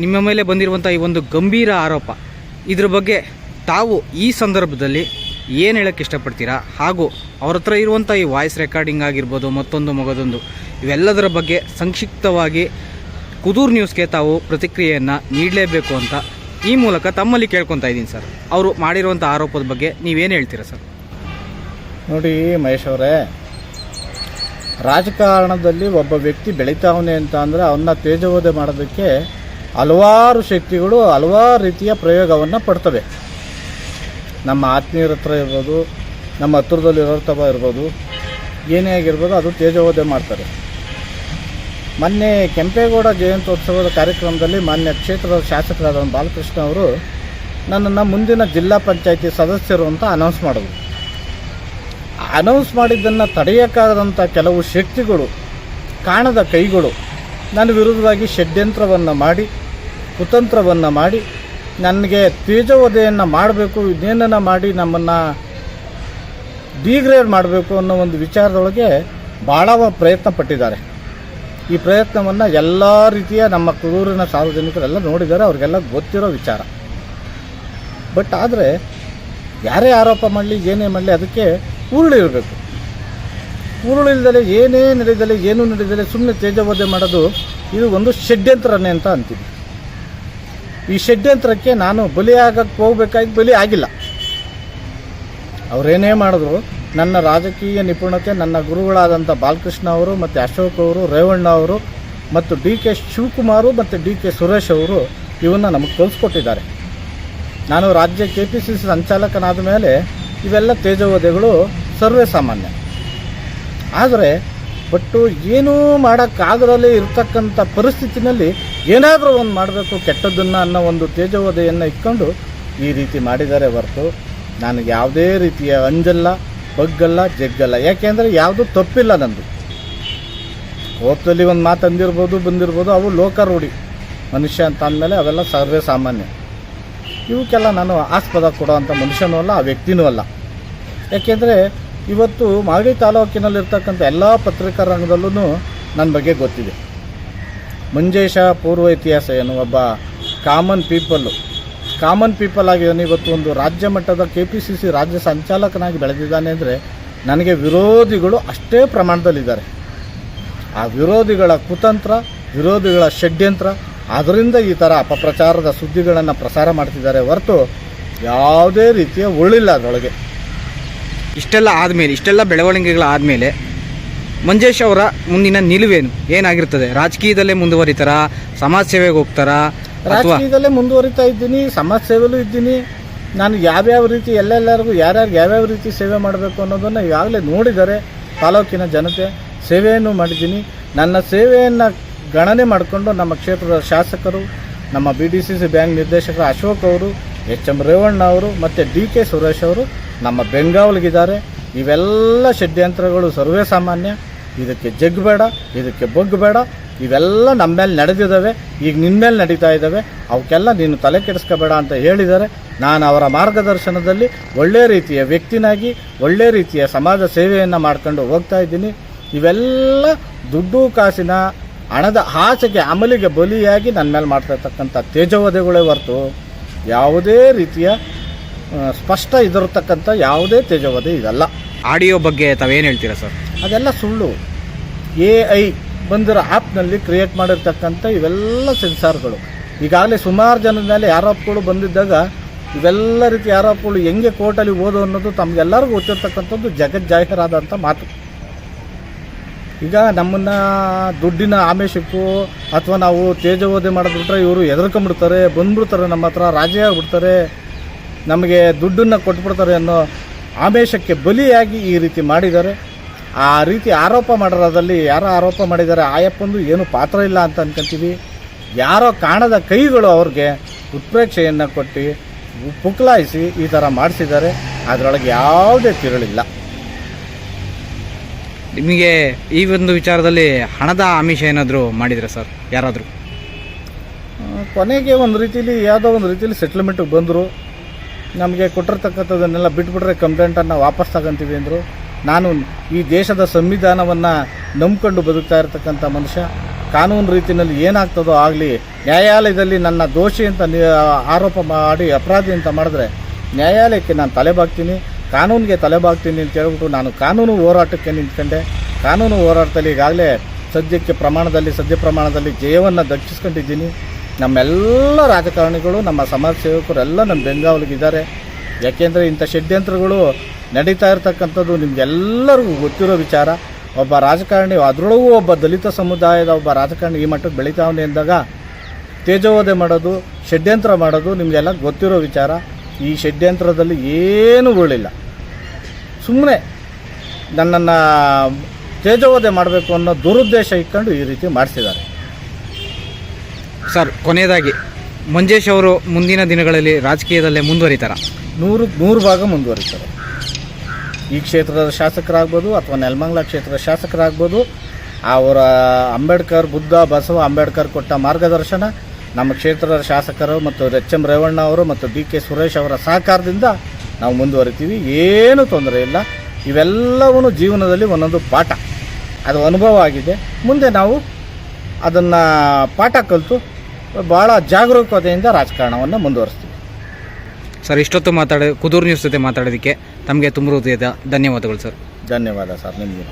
ನಿಮ್ಮ ಮೇಲೆ ಬಂದಿರುವಂಥ ಈ ಒಂದು ಗಂಭೀರ ಆರೋಪ, ಇದ್ರ ಬಗ್ಗೆ ತಾವು ಈ ಸಂದರ್ಭದಲ್ಲಿ ಏನು ಹೇಳೋಕ್ಕೆ ಇಷ್ಟಪಡ್ತೀರಾ? ಹಾಗೂ ಅವ್ರ ಹತ್ರ ಇರುವಂಥ ಈ ವಾಯ್ಸ್ ರೆಕಾರ್ಡಿಂಗ್ ಆಗಿರ್ಬೋದು, ಮತ್ತೊಂದು ಮಗದೊಂದು, ಇವೆಲ್ಲದರ ಬಗ್ಗೆ ಸಂಕ್ಷಿಪ್ತವಾಗಿ ಕುದೂರ್ ನ್ಯೂಸ್ಗೆ ತಾವು ಪ್ರತಿಕ್ರಿಯೆಯನ್ನು ನೀಡಲೇಬೇಕು ಅಂತ ಈ ಮೂಲಕ ತಮ್ಮಲ್ಲಿ ಕೇಳ್ಕೊತಾ ಇದ್ದೀನಿ ಸರ್. ಅವರು ಮಾಡಿರುವಂಥ ಆರೋಪದ ಬಗ್ಗೆ ನೀವೇನು ಹೇಳ್ತೀರಾ ಸರ್? ನೋಡಿ ಮಹೇಶ್ ಅವರೇ, ರಾಜಕಾರಣದಲ್ಲಿ ಒಬ್ಬ ವ್ಯಕ್ತಿ ಬೆಳೀತಾವನೆ ಅಂತ ಅಂದರೆ ಅವನ್ನ ತೇಜೋವಧೆ ಮಾಡೋದಕ್ಕೆ ಹಲವಾರು ಶಕ್ತಿಗಳು ಹಲವಾರು ರೀತಿಯ ಪ್ರಯೋಗವನ್ನು ಪಡ್ತವೆ. ನಮ್ಮ ಆತ್ಮೀಯರ ಹತ್ರ ಇರ್ಬೋದು, ನಮ್ಮ ಹತ್ತಿರದಲ್ಲಿರೋರ್ತವ ಇರ್ಬೋದು, ಏನೇ ಆಗಿರ್ಬೋದು, ಅದು ತೇಜೋವಧೆ ಮಾಡ್ತಾರೆ. ಮೊನ್ನೆ ಕೆಂಪೇಗೌಡ ಜಯಂತ್ಯೋತ್ಸವದ ಕಾರ್ಯಕ್ರಮದಲ್ಲಿ ಮಾನ್ಯ ಕ್ಷೇತ್ರದ ಶಾಸಕರಾದ ಬಾಲಕೃಷ್ಣ ಅವರು ನನ್ನನ್ನು ಮುಂದಿನ ಜಿಲ್ಲಾ ಪಂಚಾಯಿತಿ ಸದಸ್ಯರು ಅಂತ ಅನೌನ್ಸ್ ಮಾಡಿದ್ರು. ಅನೌನ್ಸ್ ಮಾಡಿದ್ದನ್ನು ತಡೆಯೋಕ್ಕಾಗದಂಥ ಕೆಲವು ಶಕ್ತಿಗಳು, ಕಾಣದ ಕೈಗಳು ನನ್ನ ವಿರುದ್ಧವಾಗಿ ಷಡ್ಯಂತ್ರವನ್ನು ಮಾಡಿ, ಕುತಂತ್ರವನ್ನು ಮಾಡಿ, ನನಗೆ ತೇಜೋವಧೆಯನ್ನು ಮಾಡಬೇಕು, ಇನ್ನೇನನ್ನು ಮಾಡಿ ನಮ್ಮನ್ನು ಡಿಗ್ರೇಡ್ ಮಾಡಬೇಕು ಅನ್ನೋ ಒಂದು ವಿಚಾರದೊಳಗೆ ಭಾಳ ಪ್ರಯತ್ನ ಪಟ್ಟಿದ್ದಾರೆ. ಈ ಪ್ರಯತ್ನವನ್ನು ಎಲ್ಲ ರೀತಿಯ ನಮ್ಮ ಕುದೂರಿನ ಸಾರ್ವಜನಿಕರೆಲ್ಲ ನೋಡಿದ್ದಾರೆ, ಅವ್ರಿಗೆಲ್ಲ ಗೊತ್ತಿರೋ ವಿಚಾರ. ಬಟ್ ಆದರೆ ಯಾರೇ ಆರೋಪ ಮಾಡಲಿ, ಏನೇ ಮಾಡಲಿ, ಅದಕ್ಕೆ ಉರುಳಿರಬೇಕು. ಉರುಳಿಲ್ದಲೆ ಏನೇ ನಡೆದಲೆ, ಏನೂ ನಡೆದಲೆ ಸುಮ್ಮನೆ ತೇಜೋವಧೆ ಮಾಡೋದು ಇದು ಒಂದು ಷಡ್ಯಂತ್ರನೇ ಅಂತ ಅಂತೀವಿ. ಈ ಷಡ್ಯಂತ್ರಕ್ಕೆ ನಾನು ಬಲಿಯಾಗಕ್ಕೆ ಹೋಗ್ಬೇಕಾಗಿ ಬಲಿ ಆಗಿಲ್ಲ. ಅವರೇನೇ ಮಾಡಿದ್ರು, ನನ್ನ ರಾಜಕೀಯ ನಿಪುಣತೆ, ನನ್ನ ಗುರುಗಳಾದಂಥ ಬಾಲಕೃಷ್ಣ ಅವರು ಮತ್ತು ಅಶೋಕ್ ಅವರು, ರೇವಣ್ಣ ಅವರು ಮತ್ತು ಡಿ.ಕೆ. ಶಿವಕುಮಾರು ಮತ್ತು ಡಿ.ಕೆ. ಸುರೇಶ್ ಅವರು ಇವನ್ನ ನಮಗೆ ಕಲಿಸ್ಕೊಟ್ಟಿದ್ದಾರೆ. ನಾನು ರಾಜ್ಯ KPCC ಸಂಚಾಲಕನಾದ ಮೇಲೆ ಇವೆಲ್ಲ ತೇಜೋವಧೆಗಳು ಸರ್ವೇ ಸಾಮಾನ್ಯ. ಆದರೆ ಬಟ್ಟು ಏನೂ ಮಾಡೋಕ್ಕಾಗದಲ್ಲೇ ಇರ್ತಕ್ಕಂಥ ಪರಿಸ್ಥಿತಿನಲ್ಲಿ ಏನಾದರೂ ಒಂದು ಮಾಡಬೇಕು ಕೆಟ್ಟದ್ದನ್ನು ಅನ್ನೋ ಒಂದು ತೇಜೋವಧೆಯನ್ನು ಇಟ್ಕೊಂಡು ಈ ರೀತಿ ಮಾಡಿದ್ದಾರೆ ಹೊರತು ನನಗೆ ಯಾವುದೇ ರೀತಿಯ ಅಂಜಲ್ಲ, ಬಗ್ಗಲ್ಲ, ಜಗ್ಗಲ್ಲ. ಯಾಕೆಂದರೆ ಯಾವುದೂ ತಪ್ಪಿಲ್ಲ ನಂದು. ಕೋಪದಲ್ಲಿ ಒಂದು ಮಾತು ಅಂದಿರ್ಬೋದು, ಬಂದಿರ್ಬೋದು, ಅವು ಲೋಕಾರೂಢಿ. ಮನುಷ್ಯ ಅಂತ ಅಂದಮೇಲೆ ಅವೆಲ್ಲ ಸರ್ವೇ ಸಾಮಾನ್ಯ. ಇವಕ್ಕೆಲ್ಲ ನಾನು ಆಸ್ಪದ ಕೊಡೋವಂಥ ಮನುಷ್ಯನೂ ಅಲ್ಲ, ಆ ವ್ಯಕ್ತಿನೂ ಅಲ್ಲ. ಯಾಕೆಂದರೆ ಇವತ್ತು ಮಾಗಡಿ ತಾಲೂಕಿನಲ್ಲಿರ್ತಕ್ಕಂಥ ಎಲ್ಲ ಪತ್ರಿಕಾ ರಂಗದಲ್ಲೂ ನನ್ನ ಬಗ್ಗೆ ಗೊತ್ತಿದೆ. ಮಂಜೇಶ ಪೂರ್ವ ಇತಿಹಾಸ ಏನು, ಒಬ್ಬ ಕಾಮನ್ ಪೀಪಲ್ ಆಗಿದ್ದಾನೆ. ಇವತ್ತು ಒಂದು ರಾಜ್ಯ ಮಟ್ಟದ KPCC ರಾಜ್ಯ ಸಂಚಾಲಕನಾಗಿ ಬೆಳೆದಿದ್ದಾನೆ ಅಂದರೆ ನನಗೆ ವಿರೋಧಿಗಳು ಅಷ್ಟೇ ಪ್ರಮಾಣದಲ್ಲಿದ್ದಾರೆ. ಆ ವಿರೋಧಿಗಳ ಕುತಂತ್ರ, ವಿರೋಧಿಗಳ ಷಡ್ಯಂತ್ರ, ಅದರಿಂದ ಈ ಥರ ಅಪಪ್ರಚಾರದ ಸುದ್ದಿಗಳನ್ನು ಪ್ರಸಾರ ಮಾಡ್ತಿದ್ದಾರೆ ಹೊರತು ಯಾವುದೇ ರೀತಿಯ ಉಳಿಲ್ಲ ಅದರೊಳಗೆ. ಇಷ್ಟೆಲ್ಲ ಆದಮೇಲೆ, ಇಷ್ಟೆಲ್ಲ ಬೆಳವಣಿಗೆಗಳಾದಮೇಲೆ ಮಂಜೇಶ್ ಅವರ ಮುಂದಿನ ನಿಲುವೇನು ಏನಾಗಿರ್ತದೆ? ರಾಜಕೀಯದಲ್ಲೇ ಮುಂದುವರಿತಾರಾ, ಸಮಾಜ ಸೇವೆಗೆ ಹೋಗ್ತಾರಾ? ರಾಜಕೀಯದಲ್ಲೇ ಮುಂದುವರಿತಾ ಇದ್ದೀನಿ, ಸಮಾಜ ಸೇವೆಯಲ್ಲೂ ಇದ್ದೀನಿ. ನಾನು ಯಾವ್ಯಾವ ರೀತಿ ಎಲ್ಲೆಲ್ಲರಿಗೂ ಯಾರ್ಯಾರು ಯಾವ್ಯಾವ ರೀತಿ ಸೇವೆ ಮಾಡಬೇಕು ಅನ್ನೋದನ್ನು ಈಗಾಗಲೇ ನೋಡಿದ್ದಾರೆ ತಾಲೂಕಿನ ಜನತೆ. ಸೇವೆಯನ್ನು ಮಾಡಿದ್ದೀನಿ. ನನ್ನ ಸೇವೆಯನ್ನು ಗಣನೆ ಮಾಡಿಕೊಂಡು ನಮ್ಮ ಕ್ಷೇತ್ರದ ಶಾಸಕರು, ನಮ್ಮ BDCC ಬ್ಯಾಂಕ್ ನಿರ್ದೇಶಕರು ಅಶೋಕ್ ಅವರು, HM ರೇವಣ್ಣ ಅವರು ಮತ್ತು ಡಿ.ಕೆ. ಸುರೇಶ್ ಅವರು ನಮ್ಮ ಬೆಂಗಾವಲಿಗಿದ್ದಾರೆ. ಇವೆಲ್ಲ ಷಡ್ಯಂತ್ರಗಳು ಸರ್ವೇ ಸಾಮಾನ್ಯ. ಇದಕ್ಕೆ ಜಗ್ಬೇಡ, ಇದಕ್ಕೆ ಬಗ್ಗಬೇಡ. ಇವೆಲ್ಲ ನಮ್ಮ ಮೇಲೆ ನಡೆದಿದ್ದಾವೆ, ಈಗ ನಿನ್ನ ಮೇಲೆ ನಡೀತಾ ಇದ್ದಾವೆ. ಅವಕ್ಕೆಲ್ಲ ನೀನು ತಲೆ ಕೆಡಿಸ್ಕೋಬೇಡ ಅಂತ ಹೇಳಿದ್ದಾರೆ. ನಾನು ಅವರ ಮಾರ್ಗದರ್ಶನದಲ್ಲಿ ಒಳ್ಳೆ ರೀತಿಯ ವ್ಯಕ್ತಿನಾಗಿ, ಒಳ್ಳೆ ರೀತಿಯ ಸಮಾಜ ಸೇವೆಯನ್ನು ಮಾಡ್ಕೊಂಡು ಹೋಗ್ತಾ ಇದ್ದೀನಿ. ಇವೆಲ್ಲ ದುಡ್ಡು ಕಾಸಿನ ಹಣದ ಆಸೆಗೆ, ಅಮಲಿಗೆ ಬಲಿಯಾಗಿ ನನ್ನ ಮೇಲೆ ಮಾಡ್ತಾ ಇರ್ತಕ್ಕಂಥ ತೇಜೋವಧೆಗಳೇ ಹೊರತು ಯಾವುದೇ ರೀತಿಯ ಸ್ಪಷ್ಟ ಇದಿರತಕ್ಕಂಥ ಯಾವುದೇ ತೇಜೋವಧೆ ಇದಲ್ಲ. ಆಡಿಯೋ ಬಗ್ಗೆ ತಾವೇನು ಹೇಳ್ತೀರಾ ಸರ್? ಅದೆಲ್ಲ ಸುಳ್ಳು. AI ಬಂದಿರೋ ಆ್ಯಪ್ನಲ್ಲಿ ಕ್ರಿಯೇಟ್ ಮಾಡಿರ್ತಕ್ಕಂಥ ಇವೆಲ್ಲ ಸೆನ್ಸಾರ್ಗಳು. ಈಗಾಗಲೇ ಸುಮಾರು ಜನದ ಮೇಲೆ ಆರೋಪಗಳು ಬಂದಿದ್ದಾಗ ಇವೆಲ್ಲ ರೀತಿ ಆರೋಪಗಳು ಹೆಂಗೆ ಕೋರ್ಟಲ್ಲಿ ಓದೋ ಅನ್ನೋದು ತಮಗೆಲ್ಲರಿಗೂ ಗೊತ್ತಿರ್ತಕ್ಕಂಥದ್ದು ಜಗಜ್ಜಾಹೀರಾದಂಥ ಮಾತು. ಈಗ ನಮ್ಮನ್ನು ದುಡ್ಡಿನ ಆಮಿಷಕ್ಕೂ ಅಥವಾ ನಾವು ತೇಜೋವಧೆ ಮಾಡಿಬಿಟ್ರೆ ಇವರು ಹೆದರ್ಕೊಂಡ್ಬಿಡ್ತಾರೆ, ಬಂದ್ಬಿಡ್ತಾರೆ, ನಮ್ಮ ಹತ್ರ ರಾಜಿ ಆಗಿಬಿಡ್ತಾರೆ, ನಮಗೆ ದುಡ್ಡನ್ನು ಕೊಟ್ಬಿಡ್ತಾರೆ ಅನ್ನೋ ಆಮಿಷಕ್ಕೆ ಬಲಿಯಾಗಿ ಈ ರೀತಿ ಮಾಡಿದ್ದಾರೆ. ಆ ರೀತಿ ಆರೋಪ ಮಾಡೋದ್ರಲ್ಲಿ ಯಾರೋ ಆರೋಪ ಮಾಡಿದ್ದಾರೆ, ಆಯಪ್ಪಂದು ಏನು ಪಾತ್ರ ಇಲ್ಲ ಅಂತ ಅನ್ಕೊಂತೀವಿ. ಯಾರೋ ಕಾಣದ ಕೈಗಳು ಅವ್ರಿಗೆ ಉತ್ಪ್ರೇಕ್ಷೆಯನ್ನು ಕೊಟ್ಟು ಪುಕ್ಲಾಯಿಸಿ ಈ ಥರ ಮಾಡಿಸಿದ್ದಾರೆ. ಅದರೊಳಗೆ ಯಾವುದೇ ತಿರುಳಿಲ್ಲ. ನಿಮಗೆ ಈ ಒಂದು ವಿಚಾರದಲ್ಲಿ ಹಣದ ಆಮಿಷ ಏನಾದರೂ ಮಾಡಿದ್ರೆ ಸರ್ ಯಾರಾದರೂ? ಕೊನೆಗೆ ಒಂದು ರೀತಿಯಲ್ಲಿ ಯಾವುದೋ ಒಂದು ರೀತಿಯಲ್ಲಿ ಸೆಟ್ಲ್ಮೆಂಟಿಗೆ ಬಂದರು. ನಮಗೆ ಕೊಟ್ಟಿರ್ತಕ್ಕಂಥದ್ದನ್ನೆಲ್ಲ ಬಿಟ್ಬಿಟ್ರೆ ಕಂಪ್ಲೇಂಟನ್ನು ವಾಪಸ್ ತಗೊಂತೀವಿ ಅಂದರು. ನಾನು ಈ ದೇಶದ ಸಂವಿಧಾನವನ್ನು ನಂಬ್ಕೊಂಡು ಬದುಕ್ತಾ ಇರ್ತಕ್ಕಂಥ ಮನುಷ್ಯ, ಕಾನೂನು ರೀತಿಯಲ್ಲಿ ಏನಾಗ್ತದೋ ಆಗಲಿ, ನ್ಯಾಯಾಲಯದಲ್ಲಿ ನನ್ನ ದೋಷಿ ಅಂತ ಆರೋಪ ಮಾಡಿ ಅಪರಾಧಿ ಅಂತ ಮಾಡಿದ್ರೆ ನ್ಯಾಯಾಲಯಕ್ಕೆ ನಾನು ತಲೆಬಾಗ್ತೀನಿ, ಕಾನೂನಿಗೆ ತಲೆಬಾಗ್ತೀನಿ ಅಂತ ಹೇಳ್ಬಿಟ್ಟು ನಾನು ಕಾನೂನು ಹೋರಾಟಕ್ಕೆ ನಿಂತ್ಕೊಂಡೆ. ಕಾನೂನು ಹೋರಾಟದಲ್ಲಿ ಈಗಾಗಲೇ ಸದ್ಯ ಪ್ರಮಾಣದಲ್ಲಿ ಜಯವನ್ನು ದಕ್ಕಿಸ್ಕೊಂಡಿದ್ದೀನಿ. ನಮ್ಮೆಲ್ಲ ರಾಜಕಾರಣಿಗಳು, ನಮ್ಮ ಸಮಾಜ ಸೇವಕರು ಎಲ್ಲ ನಮ್ಮ ಬೆಂಗಾವಲಿಗಿದ್ದಾರೆ. ಯಾಕೆಂದರೆ ಇಂಥ ಷಡ್ಯಂತ್ರಗಳು ನಡೀತಾ ಇರ್ತಕ್ಕಂಥದ್ದು ನಿಮಗೆಲ್ಲರಿಗೂ ಗೊತ್ತಿರೋ ವಿಚಾರ. ಒಬ್ಬ ರಾಜಕಾರಣಿ, ಅದರೊಳಗೂ ಒಬ್ಬ ದಲಿತ ಸಮುದಾಯದ ಒಬ್ಬ ರಾಜಕಾರಣಿ ಈ ಮಟ್ಟಕ್ಕೆ ಬೆಳೀತಾವನೆ ಅಂದಾಗ ತೇಜೋವಧೆ ಮಾಡೋದು, ಷಡ್ಯಂತ್ರ ಮಾಡೋದು ನಿಮಗೆಲ್ಲ ಗೊತ್ತಿರೋ ವಿಚಾರ. ಈ ಷಡ್ಯಂತ್ರದಲ್ಲಿ ಏನೂ ಉಳಿಲ್ಲ. ಸುಮ್ಮನೆ ನನ್ನನ್ನು ತೇಜೋವಧೆ ಮಾಡಬೇಕು ಅನ್ನೋ ದುರುದ್ದೇಶ ಇಟ್ಕೊಂಡು ಈ ರೀತಿ ಮಾಡಿಸಿದ್ದಾರೆ. ಸರ್, ಕೊನೆಯದಾಗಿ ಮಂಜೇಶ್ ಅವರು ಮುಂದಿನ ದಿನಗಳಲ್ಲಿ ರಾಜಕೀಯದಲ್ಲೇ ಮುಂದುವರಿತಾರ? 100 ಭಾಗ ಮುಂದುವರಿತಾರೆ. ಈ ಕ್ಷೇತ್ರದ ಶಾಸಕರಾಗ್ಬೋದು ಅಥವಾ ನೆಲಮಂಗಲ ಕ್ಷೇತ್ರದ ಶಾಸಕರಾಗ್ಬೋದು. ಅವರ ಅಂಬೇಡ್ಕರ್, ಬುದ್ಧ, ಬಸವ ಅಂಬೇಡ್ಕರ್ ಕೊಟ್ಟ ಮಾರ್ಗದರ್ಶನ, ನಮ್ಮ ಕ್ಷೇತ್ರದ ಶಾಸಕರು ಮತ್ತು ಎಚ್.ಎಂ. ರೇವಣ್ಣ ಅವರು ಮತ್ತು ಡಿ.ಕೆ. ಸುರೇಶ್ ಅವರ ಸಹಕಾರದಿಂದ ನಾವು ಮುಂದುವರಿತೀವಿ. ಏನೂ ತೊಂದರೆ ಇಲ್ಲ. ಇವೆಲ್ಲವೂ ಜೀವನದಲ್ಲಿ ಒಂದೊಂದು ಪಾಠ, ಅದು ಅನುಭವ ಆಗಿದೆ. ಮುಂದೆ ನಾವು ಅದನ್ನು ಪಾಠ ಕಲಿತು ಭಾಳ ಜಾಗರೂಕತೆಯಿಂದ ರಾಜಕಾರಣವನ್ನು ಮುಂದುವರಿಸ್ತೀವಿ. ಸರ್, ಇಷ್ಟೊತ್ತು ಕುದೂರು ನ್ಯೂಸ್ ಜೊತೆ ಮಾತಾಡೋದಕ್ಕೆ ತಮಗೆ ತುಂಬ ಹೃದಯದ ಧನ್ಯವಾದಗಳು ಸರ್. ಧನ್ಯವಾದ ಸರ್ ನಿಮಗೆ.